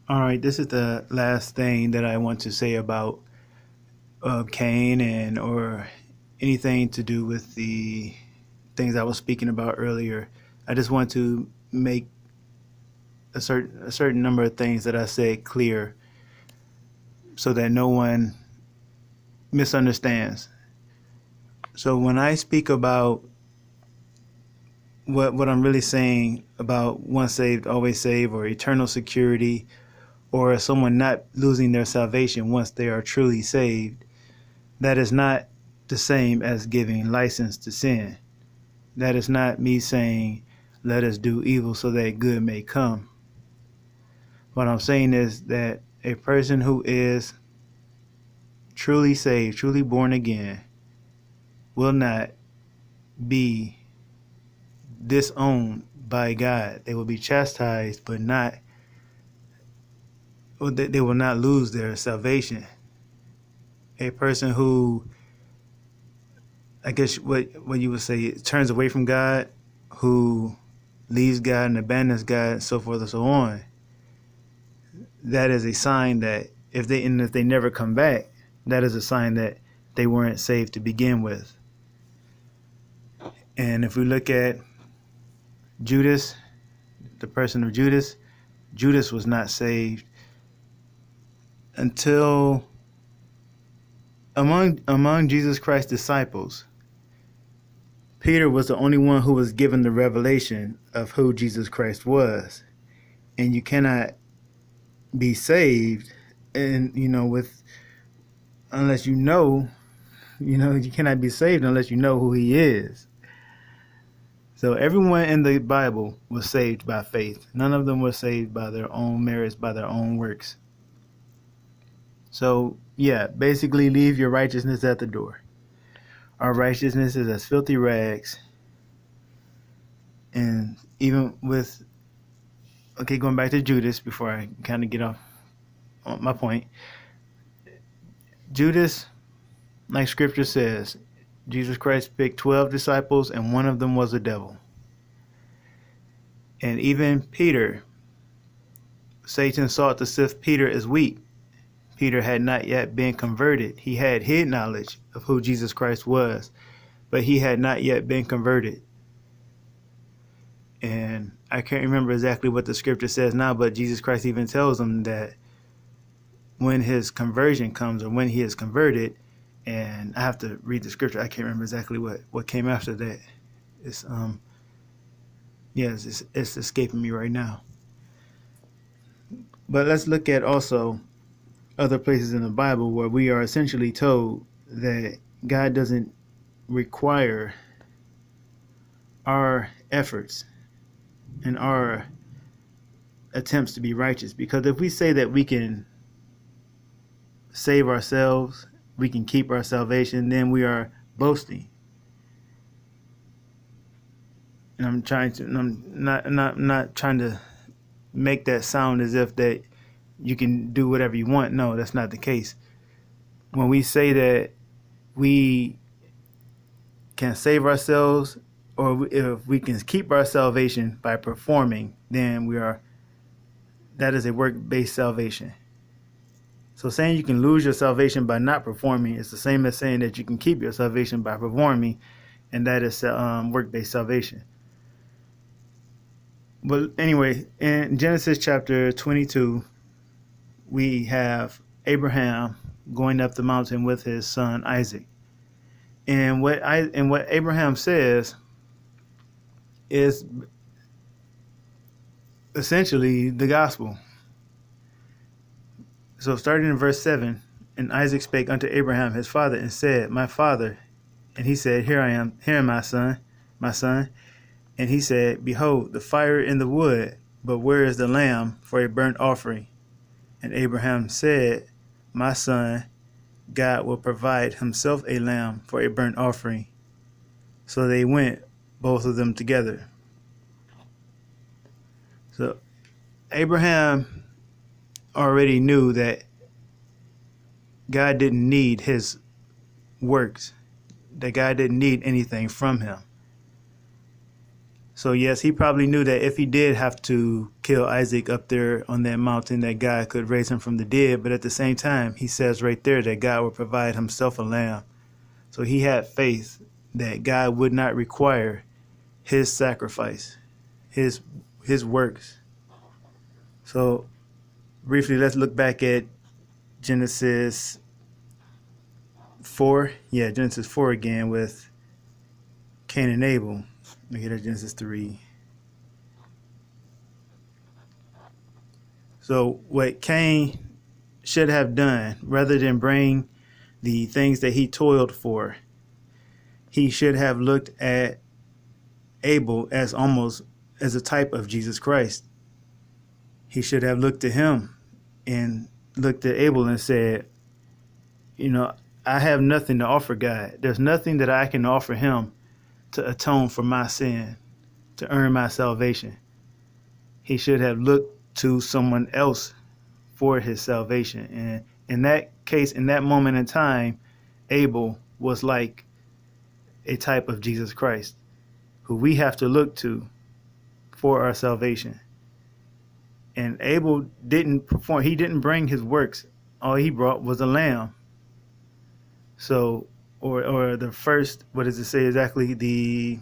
All right, this is the last thing that I want to say about Cain and or anything to do with the things I was speaking about earlier. I just want to make a certain number of things that I said clear so that no one misunderstands. So when I speak about what I'm really saying about once saved, always saved, or eternal security, or someone not losing their salvation once they are truly saved, that is not the same as giving license to sin. That is not me saying, let us do evil so that good may come. What I'm saying is that a person who is truly saved, truly born again, will not be disowned by God. They will be chastised, but not, they will not lose their salvation. A person who, I guess what you would say, turns away from God, who leaves God and abandons God, so forth and so on, that is a sign that if they never come back, that is a sign that they weren't saved to begin with. And if we look at Judas, the person of Judas, Judas was not saved until among Jesus Christ's disciples, Peter was the only one who was given the revelation of who Jesus Christ was. And you cannot be saved and with unless you cannot be saved unless you know who he is. So everyone in the Bible was saved by faith. None of them were saved by their own merits, by their own works. So yeah, basically leave your righteousness at the door. Our righteousness is as filthy rags. And even with, okay, going back to Judas before I kind of get off on my point. Judas, like scripture says, Jesus Christ picked 12 disciples and one of them was a devil. And even Peter, Satan sought to sift Peter as wheat. Peter had not yet been converted. He had hid knowledge of who Jesus Christ was, but he had not yet been converted. And I can't remember exactly what the scripture says now, but Jesus Christ even tells him that when his conversion comes, or when he is converted, and I have to read the scripture. I can't remember exactly what came after that. It's it's escaping me right now. But let's look at also other places in the Bible where we are essentially told that God doesn't require our efforts and our attempts to be righteous. Because if we say that we can save ourselves, we can keep our salvation, then we are boasting. And I'm not trying to make that sound as if that you can do whatever you want. No, that's not the case. When we say that we can save ourselves, or if we can keep our salvation by performing, then that is a work-based salvation. So saying you can lose your salvation by not performing is the same as saying that you can keep your salvation by performing, and that is work-based salvation. But anyway, in Genesis chapter 22, we have Abraham going up the mountain with his son Isaac. And what Abraham says is essentially the gospel. So starting in verse 7, and Isaac spake unto Abraham his father, and said, My father. And he said, Here I am, my son, my son. And he said, Behold, the fire in the wood, but where is the lamb for a burnt offering? And Abraham said, My son, God will provide himself a lamb for a burnt offering. So they went, both of them together. So Abraham already knew that God didn't need his works, that God didn't need anything from him. So yes, he probably knew that if he did have to kill Isaac up there on that mountain, that God could raise him from the dead. But at the same time, he says right there that God would provide himself a lamb. So he had faith that God would not require his sacrifice, his works. So briefly, let's look back at Genesis 4. Yeah, Genesis 4 again with Cain and Abel. Look at Genesis 3. So what Cain should have done, rather than bring the things that he toiled for, he should have looked at Abel as almost as a type of Jesus Christ. He should have looked at him and looked at Abel and said, I have nothing to offer God. There's nothing that I can offer him to atone for my sin, to earn my salvation. He should have looked to someone else for his salvation. And in that case, in that moment in time, Abel was like a type of Jesus Christ, who we have to look to for our salvation. And Abel didn't perform. He didn't bring his works. All he brought was a lamb. So, or the first, what does it say exactly? The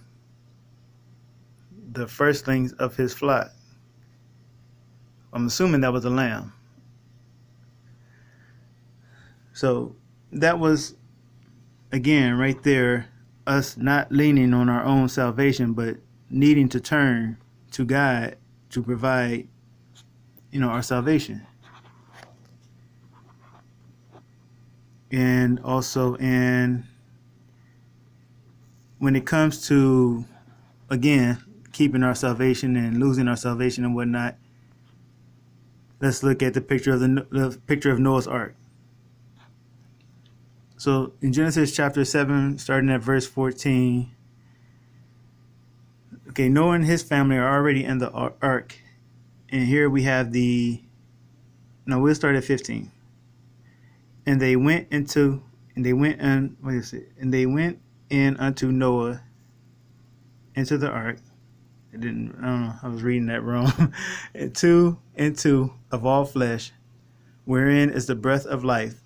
firstlings of his flock. I'm assuming that was a lamb. So that was, again, right there, us not leaning on our own salvation, but needing to turn to God to provide, our salvation. And also, when it comes to, again, keeping our salvation and losing our salvation and whatnot, let's look at the picture of the picture of Noah's Ark. So in Genesis chapter 7, starting at verse 14, okay, Noah and his family are already in the ark. And here we have we'll start at 15. And they went in unto Noah into the ark. I don't know, I was reading that wrong. into of all flesh, wherein is the breath of life.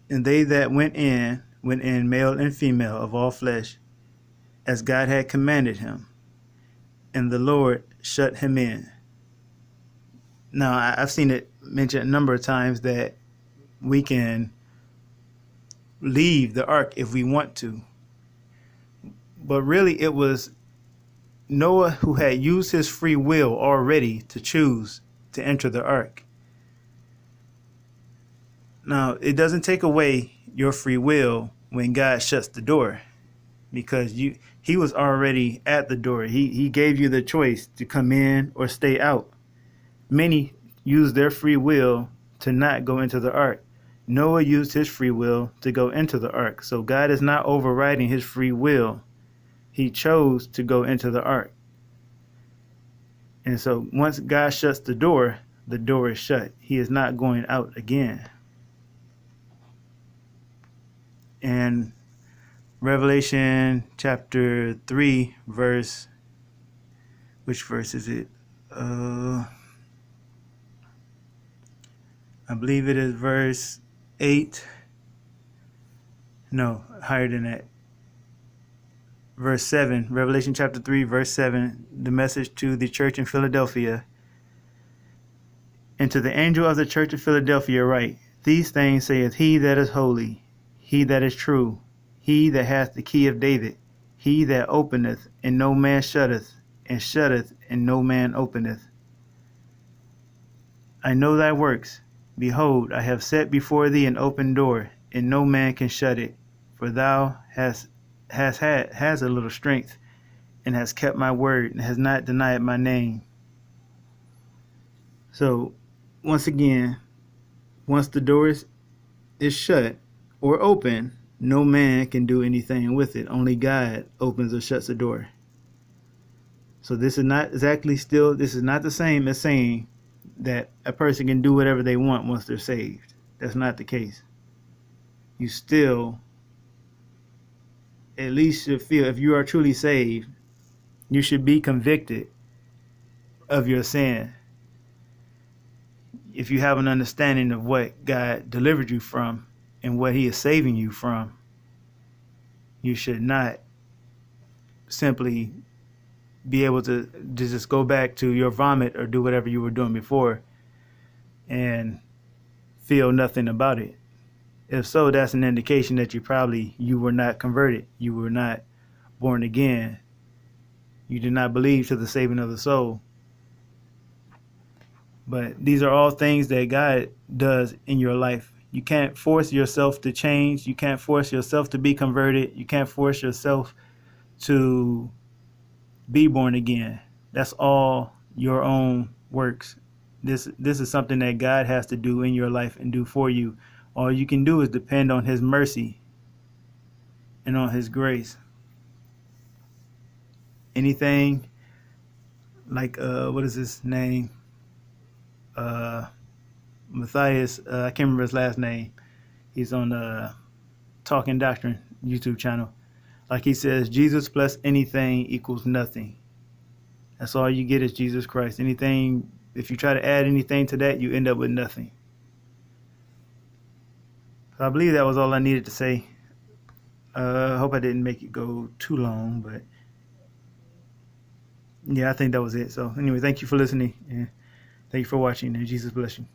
And they that went in male and female of all flesh, as God had commanded him. And the Lord shut him in. Now, I've seen it mentioned a number of times that we can leave the ark if we want to. But really, it was Noah who had used his free will already to choose to enter the ark. Now, it doesn't take away your free will when God shuts the door, because he was already at the door. He gave you the choice to come in or stay out. Many use their free will to not go into the ark. Noah used his free will to go into the ark. So God is not overriding his free will. He chose to go into the ark. And so once God shuts the door is shut. He is not going out again. And Revelation chapter 3 verse, which verse is it? I believe it is verse 8. No, higher than that. Verse 7, Revelation chapter 3, verse 7, the message to the church in Philadelphia. And to the angel of the church of Philadelphia write, These things saith he that is holy, he that is true, he that hath the key of David, he that openeth, and no man shutteth, and shutteth, and no man openeth. I know thy works. Behold, I have set before thee an open door, and no man can shut it. For thou hast a little strength, and has kept my word, and has not denied my name. So, once again, once the door is shut or open, no man can do anything with it. Only God opens or shuts the door. So this is not the same as saying that a person can do whatever they want once they're saved. That's not the case. You still at least should feel, if you are truly saved, You should be convicted of your sin. If you have an understanding of what God delivered you from and what he is saving you from, you should not simply be able to just go back to your vomit or do whatever you were doing before and feel nothing about it. If so, that's an indication that you were not converted. You were not born again. You did not believe to the saving of the soul. But these are all things that God does in your life. You can't force yourself to change. You can't force yourself to be converted. You can't force yourself to be born again. That's all your own works. This is something that God has to do in your life and do for you. All you can do is depend on his mercy and on his grace. Anything like what is his name? Matthias, I can't remember his last name. He's on the Talking Doctrine YouTube channel. Like he says, Jesus plus anything equals nothing. That's all you get is Jesus Christ. Anything, if you try to add anything to that, you end up with nothing. So I believe that was all I needed to say. I hope I didn't make it go too long, but yeah, I think that was it. So anyway, thank you for listening and thank you for watching, and Jesus bless you.